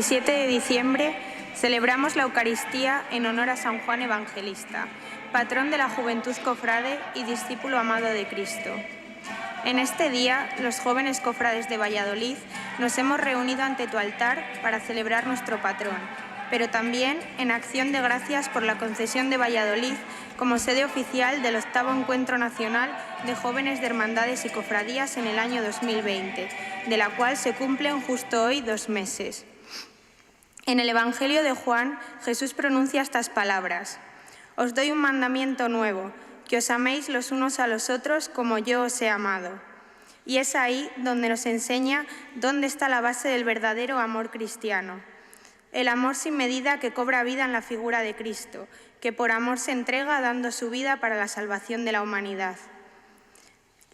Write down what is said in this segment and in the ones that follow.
17 de diciembre celebramos la Eucaristía en honor a San Juan Evangelista, patrón de la juventud cofrade y discípulo amado de Cristo. En este día, los jóvenes cofrades de Valladolid nos hemos reunido ante tu altar para celebrar nuestro patrón, pero también en acción de gracias por la concesión de Valladolid como sede oficial del 8º Encuentro Nacional de Jóvenes de Hermandades y Cofradías en el año 2020, de la cual se cumplen justo hoy 2 meses. En el Evangelio de Juan, Jesús pronuncia estas palabras: «Os doy un mandamiento nuevo, que os améis los unos a los otros como yo os he amado». Y es ahí donde nos enseña dónde está la base del verdadero amor cristiano. El amor sin medida que cobra vida en la figura de Cristo, que por amor se entrega dando su vida para la salvación de la humanidad.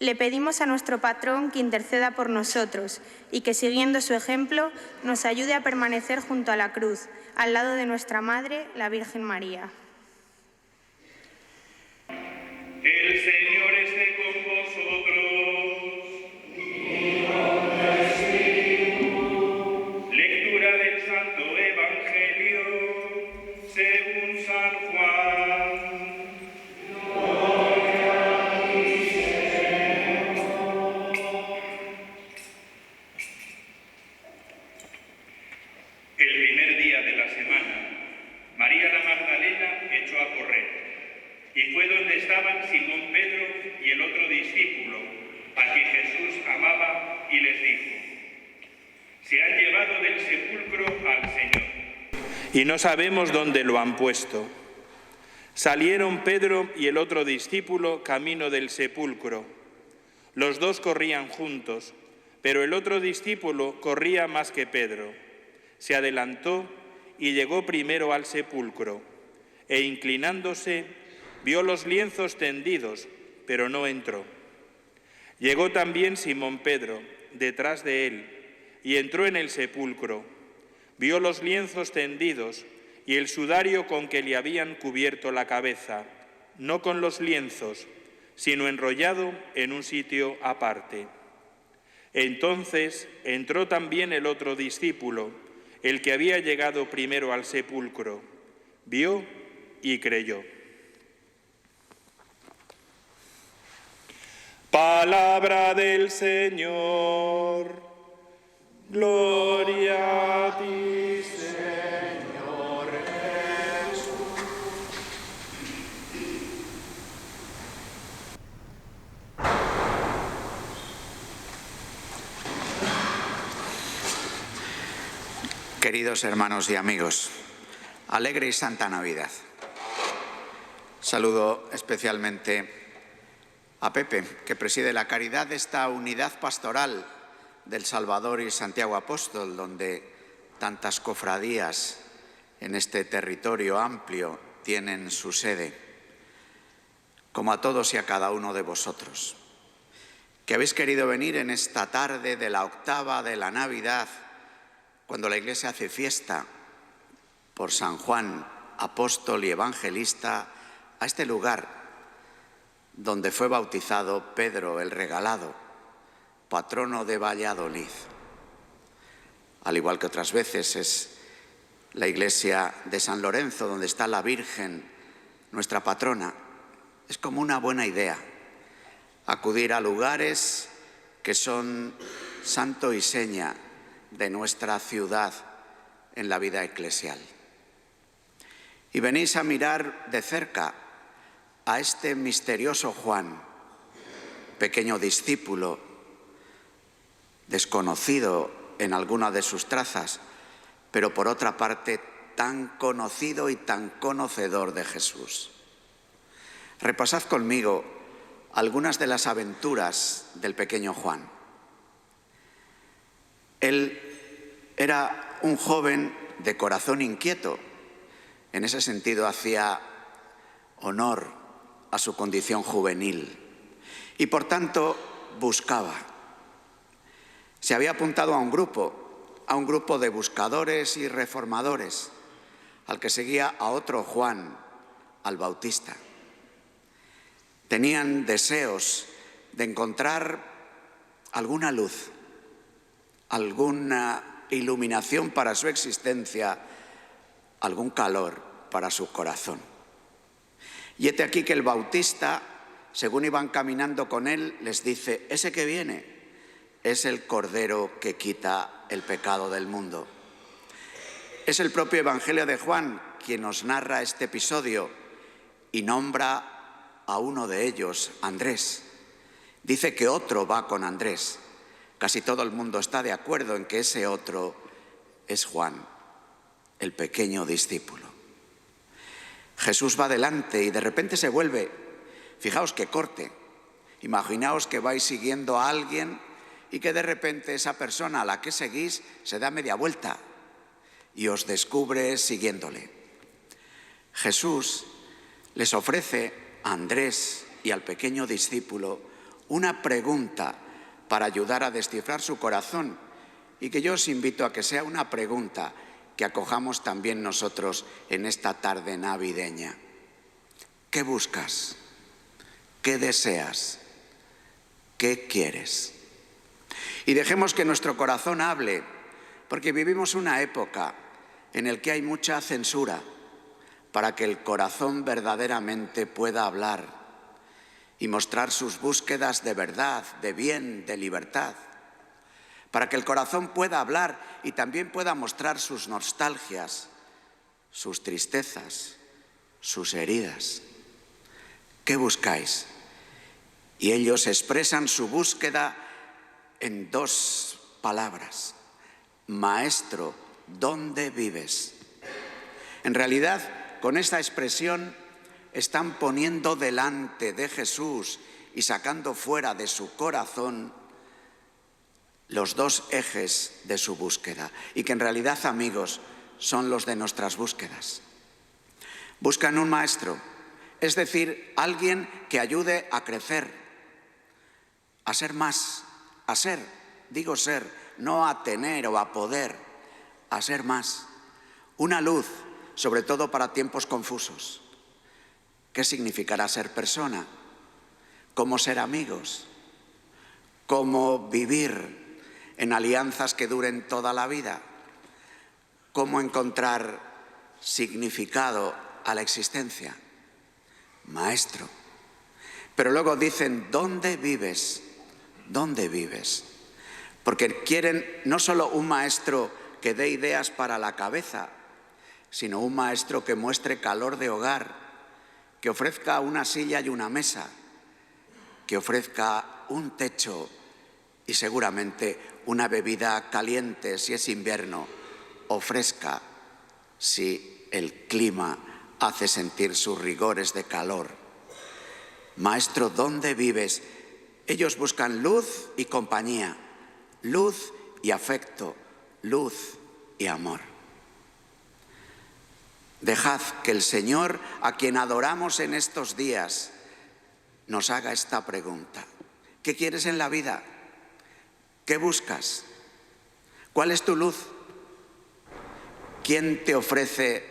Le pedimos a nuestro patrón que interceda por nosotros y que, siguiendo su ejemplo, nos ayude a permanecer junto a la cruz, al lado de nuestra Madre, la Virgen María. El Señor esté con vosotros. Y con tu espíritu. Lectura del Santo Evangelio según San Juan. El primer día de la semana, María la Magdalena echó a correr y fue donde estaban Simón Pedro y el otro discípulo, a quien Jesús amaba, y les dijo: «Se han llevado del sepulcro al Señor, y no sabemos dónde lo han puesto». Salieron Pedro y el otro discípulo camino del sepulcro. Los dos corrían juntos, pero el otro discípulo corría más que Pedro. Se adelantó y llegó primero al sepulcro, e inclinándose, vio los lienzos tendidos, pero no entró. Llegó también Simón Pedro, detrás de él, y entró en el sepulcro. Vio los lienzos tendidos y el sudario con que le habían cubierto la cabeza, no con los lienzos, sino enrollado en un sitio aparte. Entonces entró también el otro discípulo, el que había llegado primero al sepulcro. Vio y creyó. Palabra del Señor. Gloria a ti, Señor Jesús. Queridos hermanos y amigos, alegre y santa Navidad. Saludo especialmente a Pepe, que preside la caridad de esta unidad pastoral del Salvador y Santiago Apóstol, donde tantas cofradías en este territorio amplio tienen su sede, como a todos y a cada uno de vosotros, que habéis querido venir en esta tarde de la octava de la Navidad, cuando la Iglesia hace fiesta por San Juan, apóstol y evangelista, a este lugar donde fue bautizado Pedro el Regalado, patrono de Valladolid. Al igual que otras veces es la iglesia de San Lorenzo, donde está la Virgen, nuestra patrona. Es como una buena idea acudir a lugares que son santo y seña de nuestra ciudad en la vida eclesial. Y venís a mirar de cerca a este misterioso Juan, pequeño discípulo, desconocido en alguna de sus trazas, pero por otra parte tan conocido y tan conocedor de Jesús. Repasad conmigo algunas de las aventuras del pequeño Juan. Él era un joven de corazón inquieto. En ese sentido hacía honor a su condición juvenil y por tanto buscaba. Se había apuntado a un grupo de buscadores y reformadores, al que seguía a otro Juan, al Bautista. Tenían deseos de encontrar alguna luz, alguna iluminación para su existencia, algún calor para su corazón. Y hete aquí que el Bautista, según iban caminando con él, les dice: ese que viene es el Cordero que quita el pecado del mundo. Es el propio Evangelio de Juan quien nos narra este episodio y nombra a uno de ellos, Andrés. Dice que otro va con Andrés. Casi todo el mundo está de acuerdo en que ese otro es Juan, el pequeño discípulo. Jesús va delante y de repente se vuelve. Fijaos qué corte. Imaginaos que vais siguiendo a alguien y que de repente esa persona a la que seguís se da media vuelta y os descubre siguiéndole. Jesús les ofrece a Andrés y al pequeño discípulo una pregunta para ayudar a descifrar su corazón, y que yo os invito a que sea una pregunta que acojamos también nosotros en esta tarde navideña. ¿Qué buscas? ¿Qué deseas? ¿Qué quieres? Y dejemos que nuestro corazón hable, porque vivimos una época en la que hay mucha censura para que el corazón verdaderamente pueda hablar y mostrar sus búsquedas de verdad, de bien, de libertad, para que el corazón pueda hablar y también pueda mostrar sus nostalgias, sus tristezas, sus heridas. ¿Qué buscáis? Y ellos expresan su búsqueda en dos palabras: Maestro, ¿dónde vives? En realidad, con esta expresión están poniendo delante de Jesús y sacando fuera de su corazón los dos ejes de su búsqueda, y que en realidad, amigos, son los de nuestras búsquedas. Buscan un maestro, es decir, alguien que ayude a crecer, a ser más, a ser, digo ser, no a tener o a poder, a ser más. Una luz, sobre todo para tiempos confusos. ¿Qué significará ser persona? ¿Cómo ser amigos? ¿Cómo vivir en alianzas que duren toda la vida? ¿Cómo encontrar significado a la existencia? Maestro. Pero luego dicen: ¿dónde vives? ¿Dónde vives? Porque quieren no solo un maestro que dé ideas para la cabeza, sino un maestro que muestre calor de hogar, que ofrezca una silla y una mesa, que ofrezca un techo y seguramente una bebida caliente si es invierno, o fresca si el clima hace sentir sus rigores de calor. Maestro, ¿dónde vives? Ellos buscan luz y compañía, luz y afecto, luz y amor. Dejad que el Señor, a quien adoramos en estos días, nos haga esta pregunta: ¿qué quieres en la vida? ¿Qué buscas? ¿Cuál es tu luz? ¿Quién te ofrece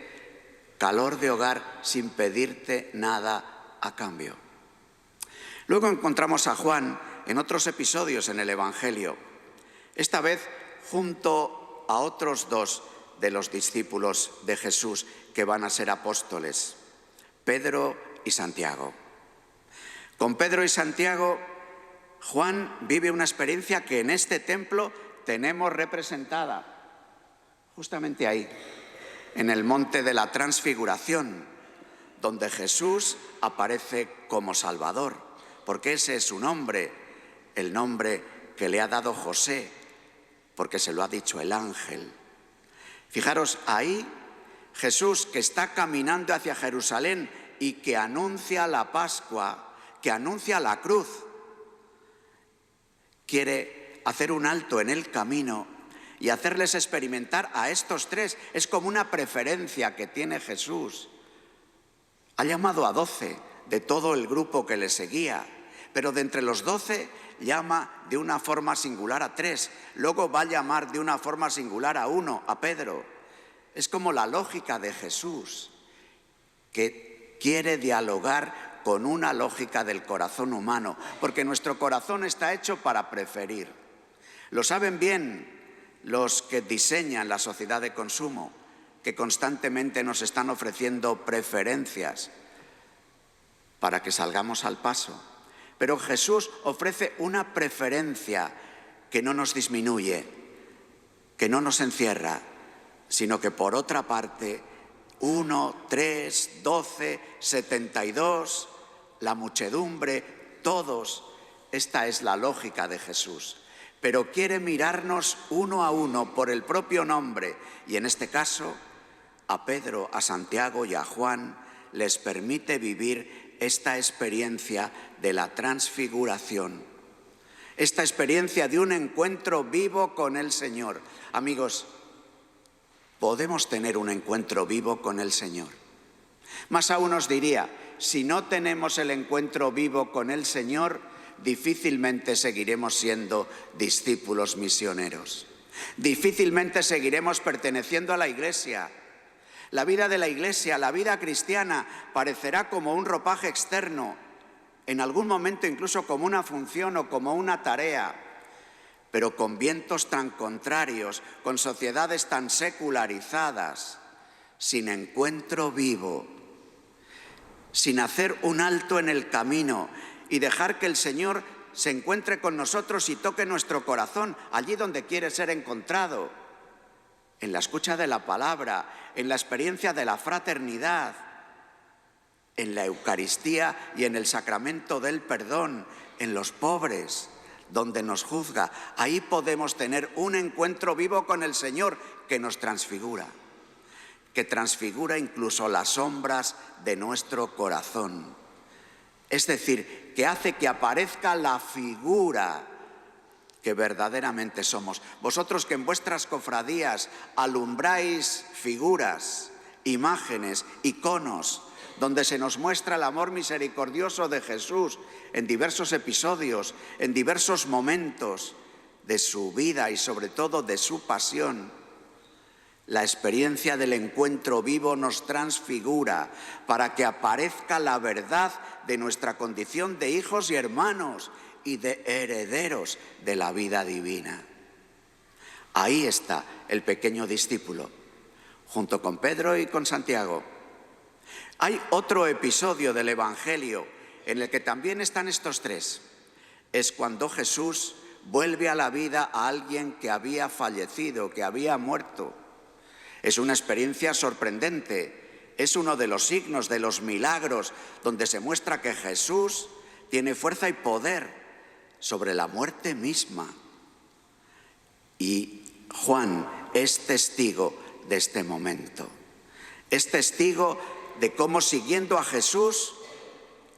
calor de hogar sin pedirte nada a cambio? Luego encontramos a Juan en otros episodios en el Evangelio, esta vez junto a otros dos de los discípulos de Jesús que van a ser apóstoles, Pedro y Santiago. Con Pedro y Santiago, Juan vive una experiencia que en este templo tenemos representada, justamente ahí, en el monte de la Transfiguración, donde Jesús aparece como Salvador, porque ese es su nombre, el nombre que le ha dado José, porque se lo ha dicho el ángel. Fijaros, ahí Jesús, que está caminando hacia Jerusalén y que anuncia la Pascua, que anuncia la cruz, quiere hacer un alto en el camino y hacerles experimentar a estos tres. Es como una preferencia que tiene Jesús. Ha llamado a 12 de todo el grupo que le seguía, pero de entre los 12 llama de una forma singular a 3, luego va a llamar de una forma singular a 1, a Pedro. Es como la lógica de Jesús, que quiere dialogar con una lógica del corazón humano, porque nuestro corazón está hecho para preferir. Lo saben bien los que diseñan la sociedad de consumo, que constantemente nos están ofreciendo preferencias para que salgamos al paso. Pero Jesús ofrece una preferencia que no nos disminuye, que no nos encierra, sino que por otra parte, 1, 3, 12, 72, la muchedumbre, todos, esta es la lógica de Jesús. Pero quiere mirarnos uno a uno por el propio nombre, y en este caso, a Pedro, a Santiago y a Juan les permite vivir esta experiencia de la transfiguración, esta experiencia de un encuentro vivo con el Señor. Amigos, podemos tener un encuentro vivo con el Señor. Más aún os diría, si no tenemos el encuentro vivo con el Señor, difícilmente seguiremos siendo discípulos misioneros. Difícilmente seguiremos perteneciendo a la Iglesia. La vida de la Iglesia, la vida cristiana, parecerá como un ropaje externo, en algún momento incluso como una función o como una tarea, pero con vientos tan contrarios, con sociedades tan secularizadas, sin encuentro vivo, sin hacer un alto en el camino y dejar que el Señor se encuentre con nosotros y toque nuestro corazón allí donde quiere ser encontrado, en la escucha de la palabra, en la experiencia de la fraternidad, en la Eucaristía y en el sacramento del perdón, en los pobres, donde nos juzga. Ahí podemos tener un encuentro vivo con el Señor que nos transfigura, que transfigura incluso las sombras de nuestro corazón. Es decir, que hace que aparezca la figura que verdaderamente somos. Vosotros que en vuestras cofradías alumbráis figuras, imágenes, iconos, donde se nos muestra el amor misericordioso de Jesús en diversos episodios, en diversos momentos de su vida y sobre todo de su pasión. La experiencia del encuentro vivo nos transfigura para que aparezca la verdad de nuestra condición de hijos y hermanos y de herederos de la vida divina. Ahí está el pequeño discípulo, junto con Pedro y con Santiago. Hay otro episodio del Evangelio en el que también están estos tres. Es cuando Jesús vuelve a la vida a alguien que había fallecido, que había muerto. Es una experiencia sorprendente. Es uno de los signos, de los milagros, donde se muestra que Jesús tiene fuerza y poder sobre la muerte misma. Y Juan es testigo de este momento. Es testigo de cómo siguiendo a Jesús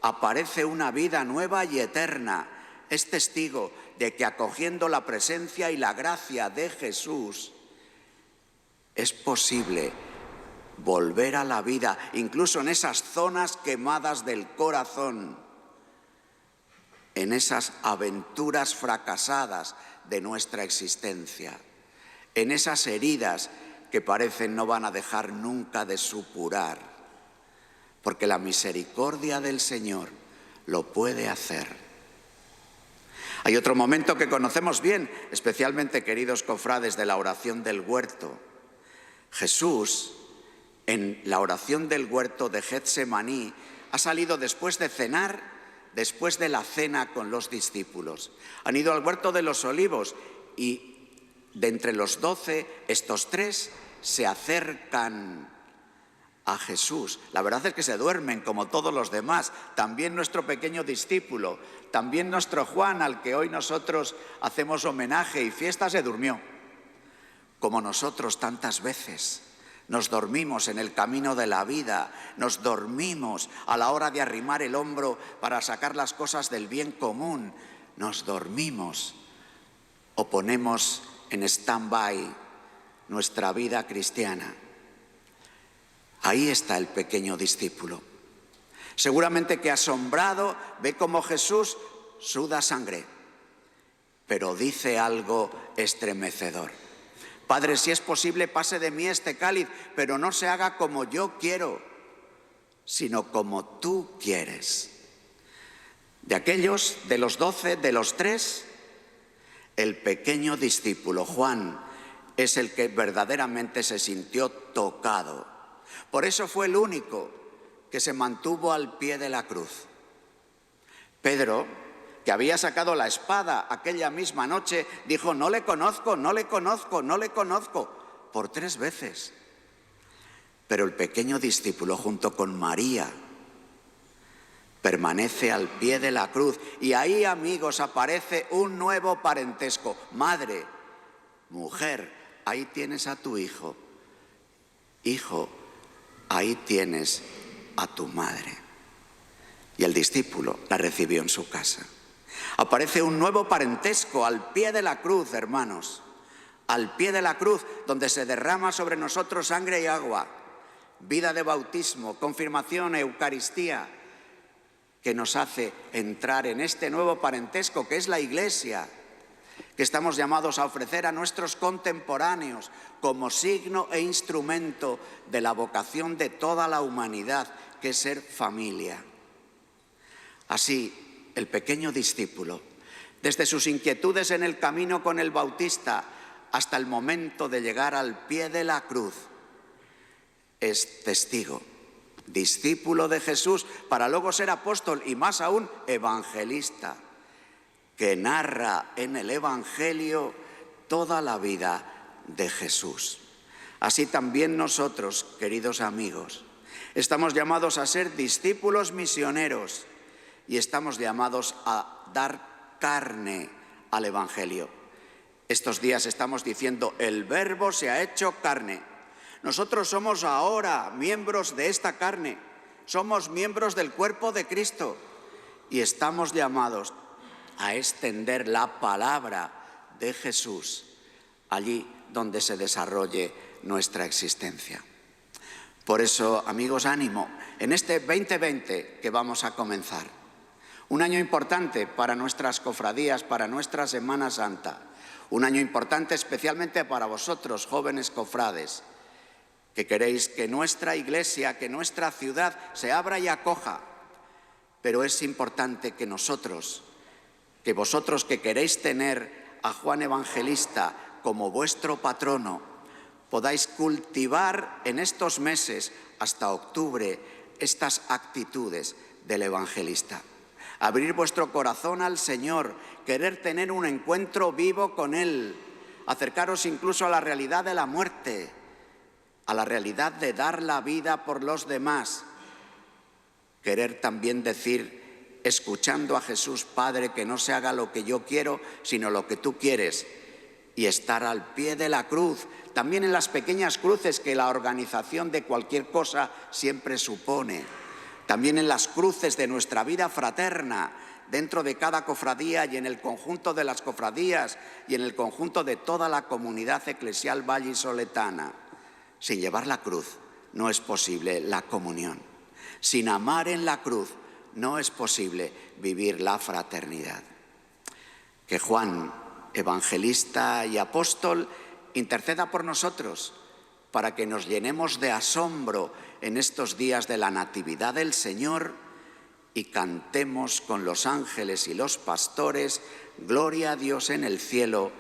aparece una vida nueva y eterna. Es testigo de que acogiendo la presencia y la gracia de Jesús es posible volver a la vida, incluso en esas zonas quemadas del corazón, en esas aventuras fracasadas de nuestra existencia, en esas heridas que parecen no van a dejar nunca de supurar, porque la misericordia del Señor lo puede hacer. Hay otro momento que conocemos bien, especialmente queridos cofrades, de la oración del huerto. Jesús, en la oración del huerto de Getsemaní, ha salido después de cenar, después de la cena con los discípulos. Han ido al huerto de los olivos y de entre los 12, estos tres se acercan a Jesús. La verdad es que se duermen como todos los demás, también nuestro pequeño discípulo, también nuestro Juan, al que hoy nosotros hacemos homenaje y fiesta, se durmió. Como nosotros tantas veces nos dormimos en el camino de la vida, nos dormimos a la hora de arrimar el hombro para sacar las cosas del bien común, nos dormimos o ponemos en stand-by nuestra vida cristiana. Ahí está el pequeño discípulo. Seguramente que asombrado ve cómo Jesús suda sangre, pero dice algo estremecedor. Padre, si es posible, pase de mí este cáliz, pero no se haga como yo quiero, sino como tú quieres. De aquellos, de los 12, de los 3, el pequeño discípulo Juan es el que verdaderamente se sintió tocado. Por eso fue el único que se mantuvo al pie de la cruz. Pedro, que había sacado la espada aquella misma noche, dijo: no le conozco, no le conozco, no le conozco, por 3 veces. Pero el pequeño discípulo, junto con María, permanece al pie de la cruz. Y ahí, amigos, aparece un nuevo parentesco. Madre, mujer, ahí tienes a tu hijo. Hijo, ahí tienes a tu madre. Y el discípulo la recibió en su casa. Aparece un nuevo parentesco al pie de la cruz, hermanos. Al pie de la cruz, donde se derrama sobre nosotros sangre y agua. Vida de bautismo, confirmación, Eucaristía, que nos hace entrar en este nuevo parentesco que es la Iglesia, que estamos llamados a ofrecer a nuestros contemporáneos como signo e instrumento de la vocación de toda la humanidad, que es ser familia. Así, el pequeño discípulo, desde sus inquietudes en el camino con el Bautista hasta el momento de llegar al pie de la cruz, es testigo, discípulo de Jesús, para luego ser apóstol y más aún evangelista, que narra en el Evangelio toda la vida de Jesús. Así también nosotros, queridos amigos, estamos llamados a ser discípulos misioneros y estamos llamados a dar carne al Evangelio. Estos días estamos diciendo: el Verbo se ha hecho carne. Nosotros somos ahora miembros de esta carne, somos miembros del cuerpo de Cristo y estamos llamados a extender la palabra de Jesús allí donde se desarrolle nuestra existencia. Por eso, amigos, ánimo, en este 2020 que vamos a comenzar, un año importante para nuestras cofradías, para nuestra Semana Santa, un año importante especialmente para vosotros, jóvenes cofrades, que queréis que nuestra Iglesia, que nuestra ciudad se abra y acoja. Pero es importante que nosotros, que vosotros que queréis tener a Juan Evangelista como vuestro patrono, podáis cultivar en estos meses hasta octubre estas actitudes del evangelista. Abrir vuestro corazón al Señor, querer tener un encuentro vivo con Él, acercaros incluso a la realidad de la muerte, a la realidad de dar la vida por los demás. Querer también decir, escuchando a Jesús: Padre, que no se haga lo que yo quiero, sino lo que tú quieres. Y estar al pie de la cruz, también en las pequeñas cruces que la organización de cualquier cosa siempre supone. También en las cruces de nuestra vida fraterna, dentro de cada cofradía y en el conjunto de las cofradías y en el conjunto de toda la comunidad eclesial vallisoletana. Sin llevar la cruz no es posible la comunión. Sin amar en la cruz no es posible vivir la fraternidad. Que Juan, evangelista y apóstol, interceda por nosotros para que nos llenemos de asombro en estos días de la Natividad del Señor y cantemos con los ángeles y los pastores: gloria a Dios en el cielo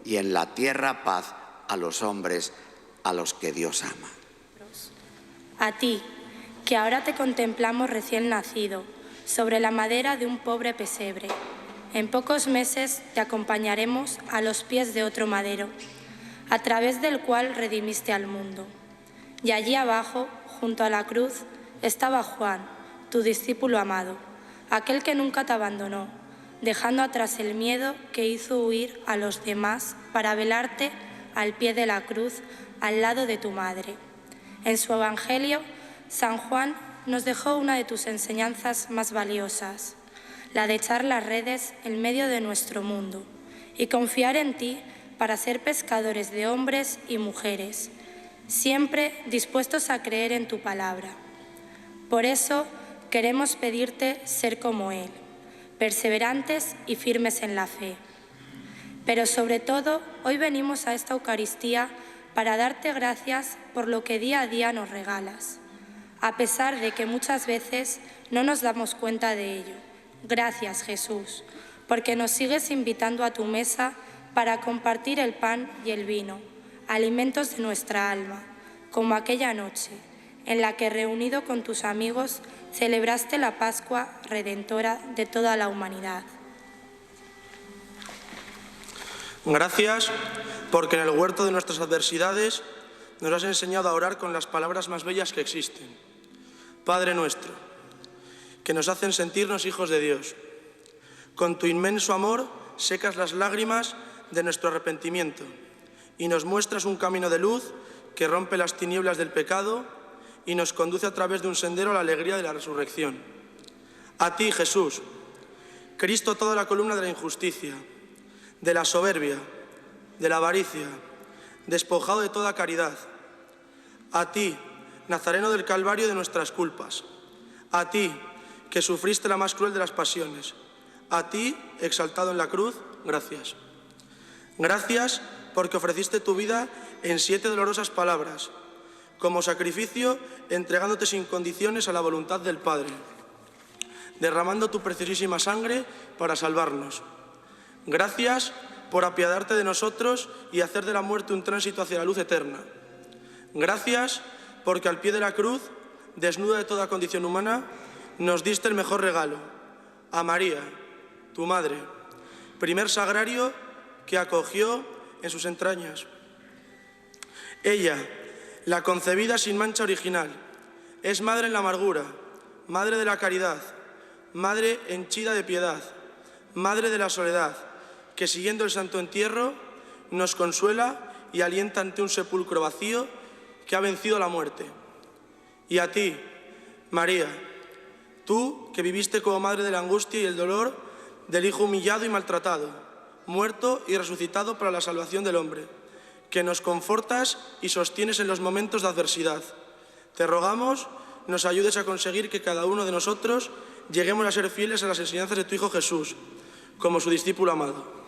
y en la tierra paz a los hombres a los que Dios ama. A ti, que ahora te contemplamos recién nacido, sobre la madera de un pobre pesebre, en pocos meses te acompañaremos a los pies de otro madero, a través del cual redimiste al mundo. Y allí abajo, junto a la cruz, estaba Juan, tu discípulo amado, aquel que nunca te abandonó, dejando atrás el miedo que hizo huir a los demás para velarte al pie de la cruz, al lado de tu madre. En su Evangelio, San Juan nos dejó una de tus enseñanzas más valiosas, la de echar las redes en medio de nuestro mundo y confiar en ti para ser pescadores de hombres y mujeres, siempre dispuestos a creer en tu palabra. Por eso queremos pedirte ser como Él, perseverantes y firmes en la fe. Pero sobre todo, hoy venimos a esta Eucaristía para darte gracias por lo que día a día nos regalas, a pesar de que muchas veces no nos damos cuenta de ello. Gracias, Jesús, porque nos sigues invitando a tu mesa para compartir el pan y el vino, alimentos de nuestra alma, como aquella noche en la que, reunido con tus amigos, celebraste la Pascua redentora de toda la humanidad. Gracias, porque en el huerto de nuestras adversidades nos has enseñado a orar con las palabras más bellas que existen. Padre nuestro, que nos hacen sentirnos hijos de Dios. Con tu inmenso amor secas las lágrimas de nuestro arrepentimiento y nos muestras un camino de luz que rompe las tinieblas del pecado y nos conduce a través de un sendero a la alegría de la resurrección. A ti, Jesús, Cristo, toda la columna de la injusticia, de la soberbia, de la avaricia, despojado de toda caridad. A ti, Nazareno del Calvario de nuestras culpas. A ti, que sufriste la más cruel de las pasiones. A ti, exaltado en la cruz, gracias. Gracias porque ofreciste tu vida en 7 dolorosas palabras, como sacrificio entregándote sin condiciones a la voluntad del Padre, derramando tu preciosísima sangre para salvarnos. Gracias por apiadarte de nosotros y hacer de la muerte un tránsito hacia la luz eterna. Gracias porque al pie de la cruz, desnuda de toda condición humana, nos diste el mejor regalo, a María, tu madre, primer sagrario que acogió en sus entrañas. Ella, la concebida sin mancha original, es madre en la amargura, madre de la caridad, madre henchida de piedad, madre de la soledad, que siguiendo el santo entierro nos consuela y alienta ante un sepulcro vacío que ha vencido la muerte. Y a ti, María, tú que viviste como madre de la angustia y el dolor del Hijo humillado y maltratado, muerto y resucitado para la salvación del hombre, que nos confortas y sostienes en los momentos de adversidad. Te rogamos nos ayudes a conseguir que cada uno de nosotros lleguemos a ser fieles a las enseñanzas de tu Hijo Jesús, como su discípulo amado.